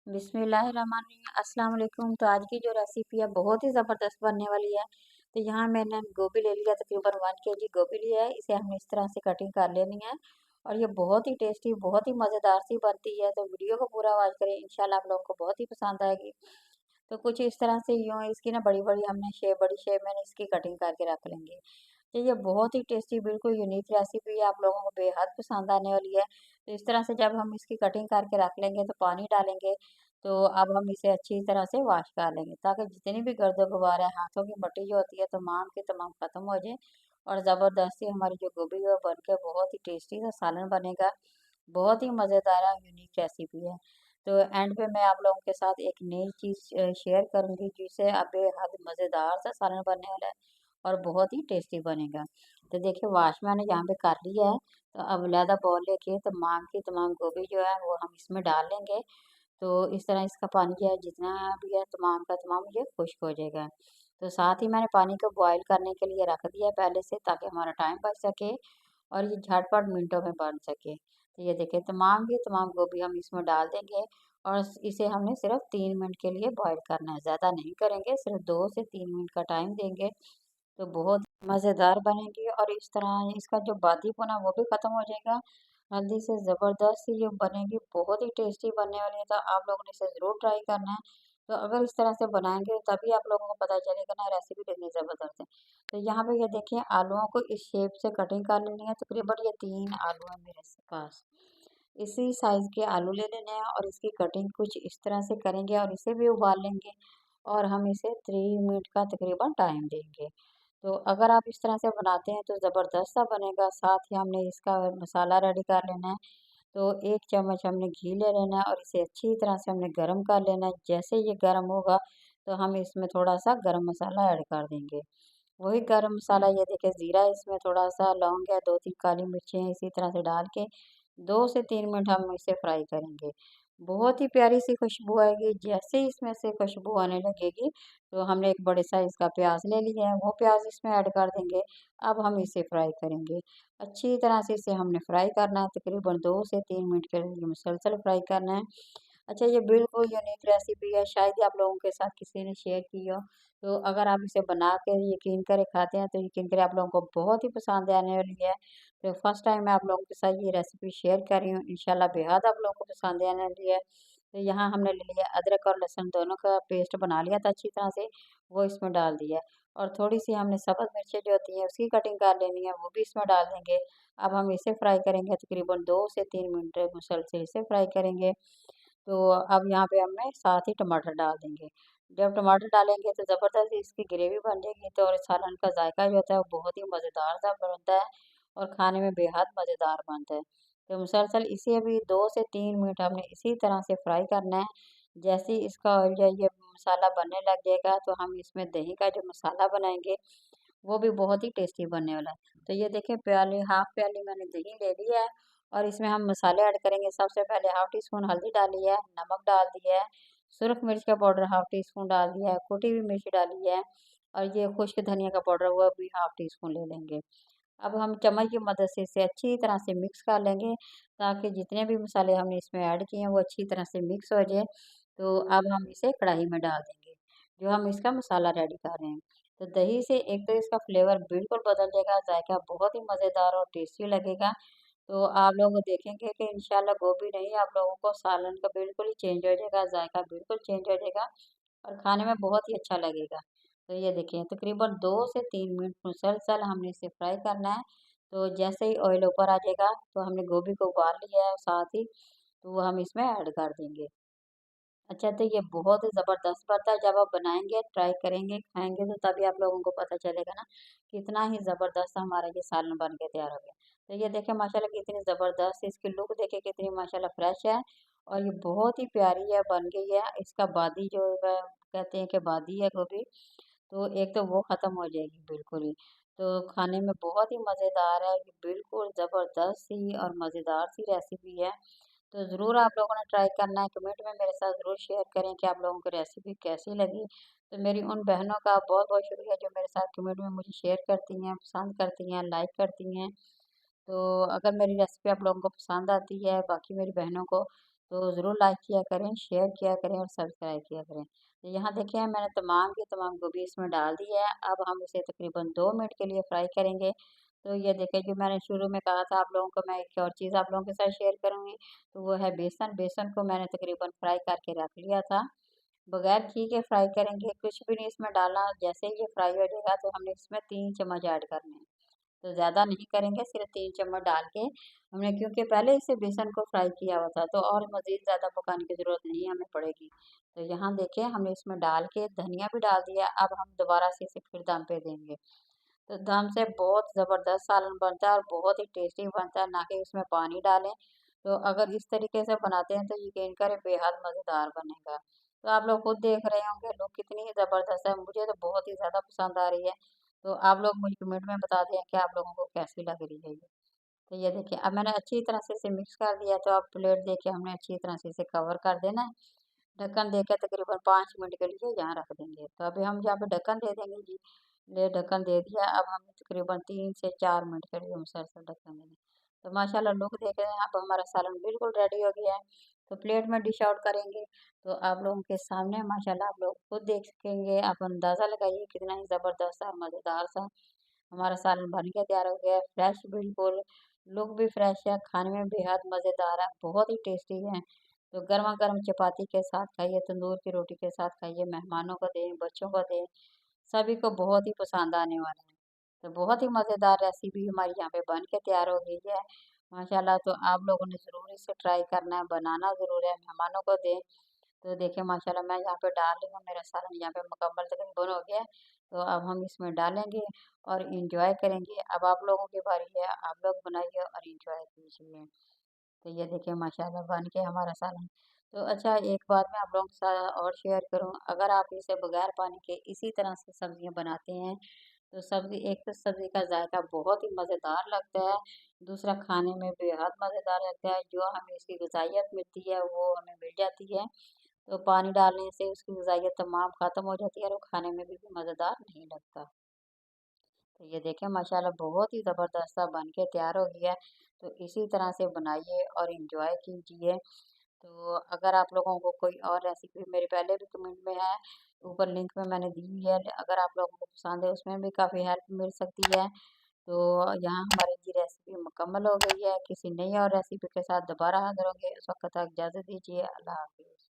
बिस्मिल्लाहिर्रहमानिर्रहीम अस्सलाम वालेकुम। तो आज की जो रेसिपी है बहुत ही ज़बरदस्त बनने वाली है। तो यहाँ मैंने गोभी ले लिया, तकरीबन 1 केजी गोभी लिया है। इसे हमने इस तरह से कटिंग कर लेनी है और ये बहुत ही टेस्टी, बहुत ही मज़ेदार सी बनती है। तो वीडियो को पूरा वॉच करें, इंशाल्लाह आप लोगों को बहुत ही पसंद आएगी। तो कुछ इस तरह से यूँ इसकी ना बड़ी-बड़ी हमने बड़ी शेप में इसकी कटिंग करके रख लेंगे। तो ये बहुत ही टेस्टी बिल्कुल यूनिक रेसिपी है, आप लोगों को बेहद पसंद आने वाली है। तो इस तरह से जब हम इसकी कटिंग करके रख लेंगे तो पानी डालेंगे, तो अब हम इसे अच्छी तरह से वॉश कर लेंगे ताकि जितनी भी गर्द गुबार है, हाथों की मट्टी जो होती है तमाम की तमाम खत्म हो जाए और ज़बरदस्ती हमारी जो गोभी है वो बन के बहुत ही टेस्टी सा सालन बनेगा। बहुत ही मज़ेदार और यूनिक रेसिपी है। तो एंड पे मैं आप लोगों के साथ एक नई चीज़ शेयर करूँगी जिससे अब बेहद मज़ेदार सा सालन बनने वाला है और बहुत ही टेस्टी बनेगा। तो देखिए वॉश मैंने यहाँ पे कर लिया है, तो अब अलहदा बाउल लेके तमाम की तमाम गोभी जो है वो हम इसमें डाल लेंगे। तो इस तरह इसका पानी जो है जितना भी है तमाम का तमाम ये खुश्क हो जाएगा। तो साथ ही मैंने पानी को बॉयल करने के लिए रख दिया है पहले से ताकि हमारा टाइम बच सके और ये झटपट मिनटों में बन सके। तो ये देखिए तमाम की तमाम गोभी हम इसमें डाल देंगे और इसे हमने सिर्फ 3 मिनट के लिए बॉयल करना है, ज़्यादा नहीं करेंगे, सिर्फ 2 से 3 मिनट का टाइम देंगे। तो बहुत मज़ेदार बनेगी और इस तरह इसका जो बादीपन है वो भी ख़त्म हो जाएगा। हल्दी से ज़बरदस्त ये बनेगी, बहुत ही टेस्टी बनने वाली है, तो आप लोगों ने इसे ज़रूर ट्राई करना है। तो अगर इस तरह से बनाएँगे तभी आप लोगों को पता चलेगा ना रेसिपी कितनी ज़बरदस्त है। तो यहाँ पे ये देखिए आलूओं को इस शेप से कटिंग कर लेनी है, तकरीबन ये 3 आलू हैं मेरे पास। इसी साइज़ के आलू ले लेने हैं और इसकी कटिंग कुछ इस तरह से करेंगे और इसे भी उबाल लेंगे और हम इसे 3 मिनट का तकरीबन टाइम देंगे। तो अगर आप इस तरह से बनाते हैं तो ज़बरदस्त सा बनेगा। साथ ही हमने इसका मसाला रेडी कर लेना है। तो 1 चम्मच हमने घी ले लेना है और इसे अच्छी तरह से हमने गरम कर लेना है। जैसे ये गरम होगा तो हम इसमें थोड़ा-सा गरम मसाला ऐड कर देंगे। वही गरम मसाला ये देखिए ज़ीरा इसमें थोड़ा-सा लौंग है, 2-3 काली मिर्चें हैं, इसी तरह से डाल के 2 से 3 मिनट हम इसे फ्राई करेंगे। बहुत ही प्यारी-सी खुशबू आएगी, जैसे ही इसमें से खुशबू आने लगेगी, तो हमने एक बड़े साइज़ का प्याज़ ले लिया है, वो प्याज़ इसमें ऐड कर देंगे। अब हम इसे फ्राई करेंगे। अच्छी तरह से इसे हमने फ्राई करना है, तकरीबन 2 से 3 मिनट के लिए मुसलसल फ्राई करना है। अच्छा ये बिल्कुल यूनिक रेसिपी है, शायद ही आप लोगों के साथ किसी ने शेयर की हो। तो अगर आप इसे बना के यकीन करें खाते हैं, तो यकीन करें आप लोगों को बहुत ही पसंद आने वाली है। तो फर्स्ट टाइम मैं आप लोगों के साथ ये रेसिपी शेयर कर रही हूँ, इंशाल्लाह बेहद आप लोगों को पसंद आने वाली है। तो यहाँ हमने ले लिया अदरक और लहसुन दोनों का पेस्ट बना लिया था अच्छी तरह से, वो इसमें डाल दिया और थोड़ी-सी हमने सब्ज़ मिर्चें जो होती हैं उसकी कटिंग कर लेनी है, वो भी इसमें डाल देंगे। अब हम इसे फ्राई करेंगे तकरीबन 2 से 3 मिनट मुसलसल इसे फ्राई करेंगे। तो अब यहाँ पे हमें साथ ही टमाटर डाल देंगे। जब टमाटर डालेंगे तो ज़बरदस्त इसकी ग्रेवी बन जाएगी, तो और सालन का जायका जो होता है वो बहुत ही मज़ेदार सा बनता है और खाने में बेहद मज़ेदार बनता है। तो मुसलसल इसे अभी 2 से 3 मिनट हमने इसी तरह से फ्राई करना है। जैसे ही इसका ऑयल या ये मसाला बनने लग जाएगा तो हम इसमें दही का जो मसाला बनाएँगे वो भी बहुत ही टेस्टी बनने वाला है। तो ये देखें प्याली हाफ़ प्याली मैंने दही ले ली है और इसमें हम मसाले ऐड करेंगे। सबसे पहले हाफ़ टी स्पून हल्दी डाली है, नमक डाल दिया है, सुरख मिर्च का पाउडर हाफ़ टी स्पून डाल दिया है, कुटी हुई मिर्च डाली है और ये खुश्क धनिया का पाउडर वो भी हाफ़ टी स्पून ले लेंगे। अब हम चम्मच की मदद से इसे अच्छी तरह से मिक्स कर लेंगे ताकि जितने भी मसाले हमने इसमें ऐड किए हैं वो अच्छी तरह से मिक्स हो जाए। तो अब हम इसे कढ़ाई में डाल देंगे, जो हम इसका मसाला रेडी कर रहे हैं। तो दही से एक तो इसका फ्लेवर बिल्कुल बदल जाएगा, जायका बहुत ही मज़ेदार और टेस्टी लगेगा। तो आप लोग देखेंगे कि इंशाल्लाह गोभी नहीं आप लोगों को सालन का बिल्कुल ही चेंज हो जाएगा, जायका बिल्कुल चेंज हो जाएगा और खाने में बहुत ही अच्छा लगेगा। तो ये देखिए तकरीबन 2 से 3 मिनट मुसलसल हमने इसे फ्राई करना है। तो जैसे ही ऑयल ऊपर आ जाएगा तो हमने गोभी को उबाल लिया है साथ ही, तो वो हम इसमें ऐड कर देंगे। अच्छा, तो ये बहुत ही ज़बरदस्त बनता है, जब आप बनाएँगे, ट्राई करेंगे, खाएँगे तो तभी आप लोगों को पता चलेगा ना, कितना ही ज़बरदस्त हमारा ये सालन बन के तैयार हो गया। तो ये देखिए माशाल्लाह कितनी ज़बरदस्त इसकी लुक देखिए कितनी माशाल्लाह फ्रेश है और ये बहुत ही प्यारी है, बन गई है। इसका बादी जो है कहते हैं कि बादी है गोभी, तो एक तो वो ख़त्म हो जाएगी बिल्कुल ही। तो खाने में बहुत ही मज़ेदार है, ये बिल्कुल ज़बरदस्त सी और मज़ेदार सी रेसिपी है। तो ज़रूर आप लोगों ने ट्राई करना है, कमेंट में मेरे साथ ज़रूर शेयर करें कि आप लोगों को रेसिपी कैसी लगी। तो मेरी उन बहनों का बहुत-बहुत शुक्रिया जो मेरे साथ कमेंट में मुझे शेयर करती हैं, पसंद करती हैं, लाइक करती हैं। तो अगर मेरी रेसिपी आप लोगों को पसंद आती है, बाकी मेरी बहनों को, तो ज़रूर लाइक किया करें, शेयर किया करें और सब्सक्राइब किया करें। तो यहाँ देखिए मैंने तमाम की तमाम गोभी इसमें डाल दी है। अब हम इसे तकरीबन 2 मिनट के लिए फ्राई करेंगे। तो ये देखिए जो मैंने शुरू में कहा था आप लोगों को मैं एक और चीज़ आप लोगों के साथ शेयर करूँगी, तो वो है बेसन। बेसन को मैंने तकरीबन फ्राई करके रख लिया था। बगैर घी के फ्राई करेंगे, कुछ भी नहीं इसमें डालना। जैसे ही ये फ्राई हो जाएगा तो हमने इसमें 3 चम्मच ऐड करने हैं। तो ज़्यादा नहीं करेंगे, सिर्फ 3 चम्मच डाल के हमने, क्योंकि पहले इसे बेसन को फ्राई किया हुआ था तो और मज़ीद ज़्यादा पकाने की ज़रूरत नहीं हमें पड़ेगी। तो यहाँ देखिए हमने इसमें डाल के धनिया भी डाल दिया। अब हम दोबारा से इसे फिर दम पे देंगे। तो दम से बहुत ज़बरदस्त सालन बनता है और बहुत ही टेस्टी बनता है, ना कि इसमें पानी डालें। तो अगर इस तरीके से बनाते हैं तो यकीन करें बेहद मज़ेदार बनेगा। तो आप लोग खुद देख रहे होंगे लुक कितनी ही ज़बरदस्त है, मुझे तो बहुत ही ज़्यादा पसंद आ रही है। तो आप लोग मुझे कमेंट में बता दें कि आप लोगों को कैसी लग रही है ये। तो ये देखिए अब मैंने अच्छी तरह से इसे मिक्स कर दिया, तो अब प्लेट देके हमने अच्छी तरह से इसे कवर कर देना है। ढक्कन देकर तकरीबन 5 मिनट के लिए यहाँ रख देंगे। तो अभी हम यहाँ पे ढक्कन दे देंगे जी। ले ढक्कन दे दिया। अब हम तकरीबन 3 से 4 मिनट के लिए मुसलसल ढक्कन देंगे। तो माशाल्लाह लुक देख रहे हैं आप, हमारा सालन बिल्कुल रेडी हो गया है। तो प्लेट में डिश आउट करेंगे। तो आप लोगों के सामने माशाल्लाह आप लोग खुद देख सकेंगे, आप अंदाज़ा लगाइए कितना ही ज़बरदस्त और मज़ेदार सा हमारा सालन बन के तैयार हो गया है। फ्रेश बिल्कुल, लुक भी फ्रेश है, खाने में बेहद मज़ेदार है, बहुत ही टेस्टी है। तो गरमा-गरम चपाती के साथ खाइए, तंदूर की रोटी के साथ खाइए, मेहमानों को दें, बच्चों को दें, सभी को बहुत ही पसंद आने वाला है। तो बहुत ही मज़ेदार रेसिपी हमारी यहाँ पे बन के तैयार हो गई है। माशाल्लाह, तो आप लोगों ने ज़रूर इसे ट्राई करना है, बनाना ज़रूर है, मेहमानों को दें। तो देखिए माशाल्लाह मैं यहाँ पे डाल रही हूँ, मेरा सालन यहाँ पे मुकम्मल तकरीबन हो गया है। तो अब हम इसमें डालेंगे और इंजॉय करेंगे। अब आप लोगों की बारी है, आप लोग बनाइए और इंजॉय कीजिए। तो ये देखिए माशाल्लाह बन के हमारा सालन। तो अच्छा एक बात मैं आप लोगों के साथ और शेयर करूँ, अगर आप इसे बगैर पानी के इसी तरह से सब्जियाँ बनाते हैं, तो सब्ज़ी एक तो सब्ज़ी का ज़ायका बहुत ही मज़ेदार लगता है, दूसरा खाने में बेहद मज़ेदार लगता है, जो हमें इसकी ग़िज़ाइयत मिलती है वो हमें मिल जाती है। तो पानी डालने से उसकी ग़िज़ाइयत तमाम ख़त्म हो जाती है और वो खाने में भी मज़ेदार नहीं लगता। तो ये देखें माशाल्लाह बहुत ही ज़बरदस्त सा बन के तैयार हो गया है। तो इसी तरह से बनाइए और एंजॉय कीजिए। तो अगर आप लोगों को कोई और रेसिपी मेरे पहले भी कमेंट में है, ऊपर लिंक में मैंने दी हुई है, अगर आप लोगों को पसंद है उसमें भी काफ़ी हेल्प मिल सकती है। तो यहाँ हमारी जी रेसिपी मुकम्मल हो गई है। किसी नई और रेसिपी के साथ दोबारा हाज़िर होंगे, उस वक़्त तक इजाज़त दीजिए। अल्लाह हाफ़िज़।